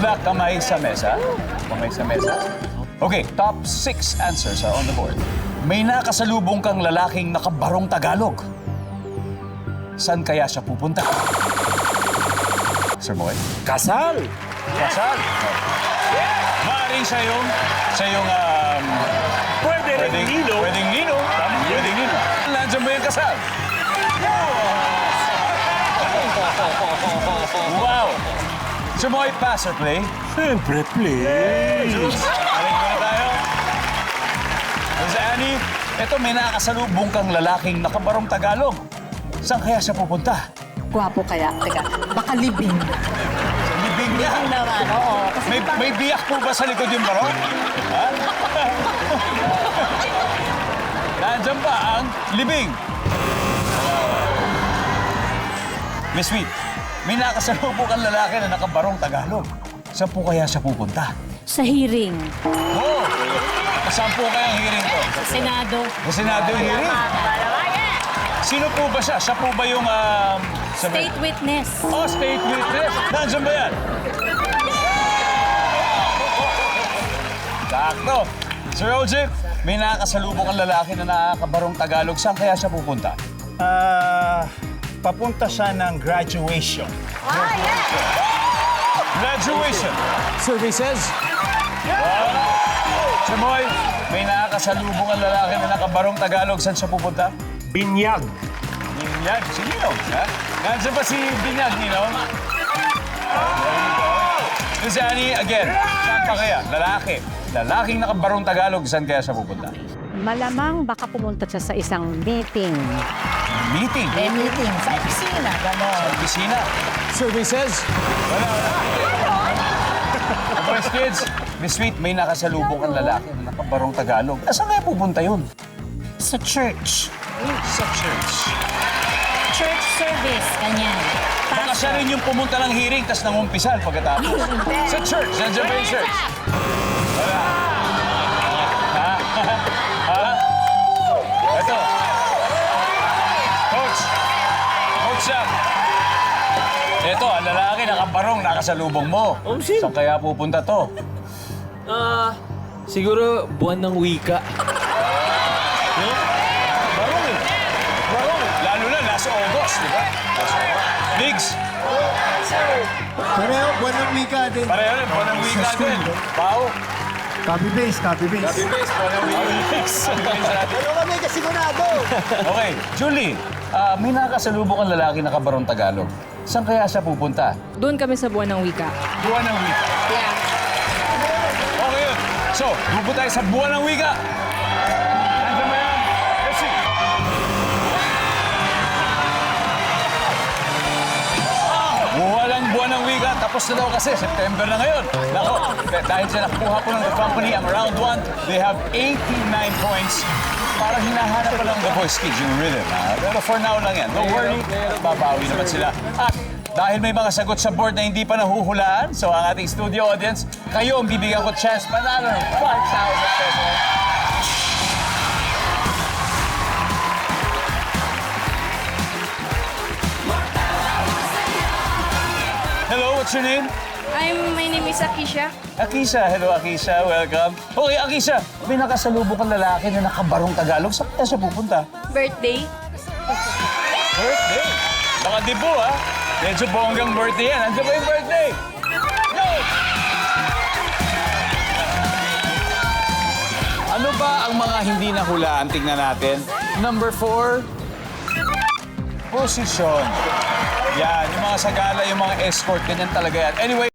back, kamay sa mesa. Kamay sa mesa. Okay, top 6 answers are on the board. May nakasalubong kang lalaking nakabarong Tagalog. Saan kaya siya pupunta? Sir Boy? Kasal! Kasal? Maaaring siya yung Pwede rin nino. Pwedeng nino. Tama, pwedeng nino. Nandiyan ba yung kasal? Wow! Sir Boy, pass or play? Siyempre, please. Balik muna tayo. Miss Annie, ito may nakasalubong kang lalaking nakabarong Tagalog. Saan kaya siya pupunta? Gwapo kaya. Teka, baka libing. Libing niya. Libing naman, oo. Kasi May biyak po ba sa likod yung barong? Ha? Nandiyan ba ang libing? Miss Sweet, may nakasalubong kang lalaki na nakabarong Tagalog. Saan po kaya siya pupunta? Sa hearing. Oh! Saan po kaya ang hearing ko? Sa Senado. Sa Senado yung hearing? Sino po ba siya? Siya po ba yung... State witness. Oh, state witness. Nandiyan ba yan? Sakto. Sir Ojip, may nakakasalubong ang lalaki na nakakabarong Tagalog. Saan kaya siya pupunta? Papunta siya ng graduation. Graduation. Services? Sir Boy, may nakakasalubong ang lalaki na nakabarong Tagalog. Saan siya pupunta? Binyag. Binyag. Si Ninong, ha? Nandiyan ba si Binyag, Ninong? Miss Annie, again, saan pa kaya? Lalaki. Lalaking nakabarong Tagalog, saan kaya siya pupunta? Malamang baka pumunta siya sa isang meeting. Meeting. meeting sa opisina, gano'n. Opisina. Services? Boys, kids, Miss Sweet, may nakasalubong ang lalaki na nakabarong Tagalog. Saan kaya pupunta yun? Sa church. Sa church. Church service, ganyan. Baka siya rin yung pumunta ng hearing, tas nangumpisal pagkatapos. Sa church. Nandiyan ba yung church? Wala. Ha? Ha? Ito. Coach. Coach siya. Ito, ang lalaki nakabarong, nakasalubong mo. Saan kaya pupunta to? Siguro buwan ng wika. Barong eh. Barong. Lalo na, nasa August, di ba? Biggs. Pareho, buwan ng wika din. Pareho rin, buwan ng wika din. Pao. Copy paste, copy paste. Base, buwan ng wika. Pero kami kasigurado. Okay, Julie, may nakasalubong ang lalaki na kabarong Tagalog. Saan kaya siya pupunta? Doon kami sa buwan ng wika. Buwan ng wika. Yeah. Okay yun. So, bubo tayo sa buwan ng wika. Nandiyan ba yan? Let's see. Walang buwan ng wika. Tapos na daw kasi. September na ngayon. Nako, dahil sila nakuha po ng The Company ang round 1, they have 89 points. Parang hinahanap pa lang The Voice Kids yung rhythm. Pero for now lang yan. Don't worry, babawi naman sila. At dahil may mga sagot sa board na hindi pa nahuhulaan, so ang ating studio audience, kayo ang bibigyan ko chance panalo ng 5,000 pesos. Hello, what's your name? My name is Akisha. Akisha. Hello, Akisha. Welcome. Okay, Akisha, may nakasalubong kang lalaki na nakabarong Tagalog. Saan kaya siya pupunta? Birthday. Birthday. Baka dibo, ha? Medyo bonggang birthday yan. Nandiyan ba yung birthday? Go! Ano ba ang mga hindi nahulaan? Tingnan natin. Number 4, posisyon. Yan, yung mga sagala, yung mga escort, ganyan talaga yan. Anyway,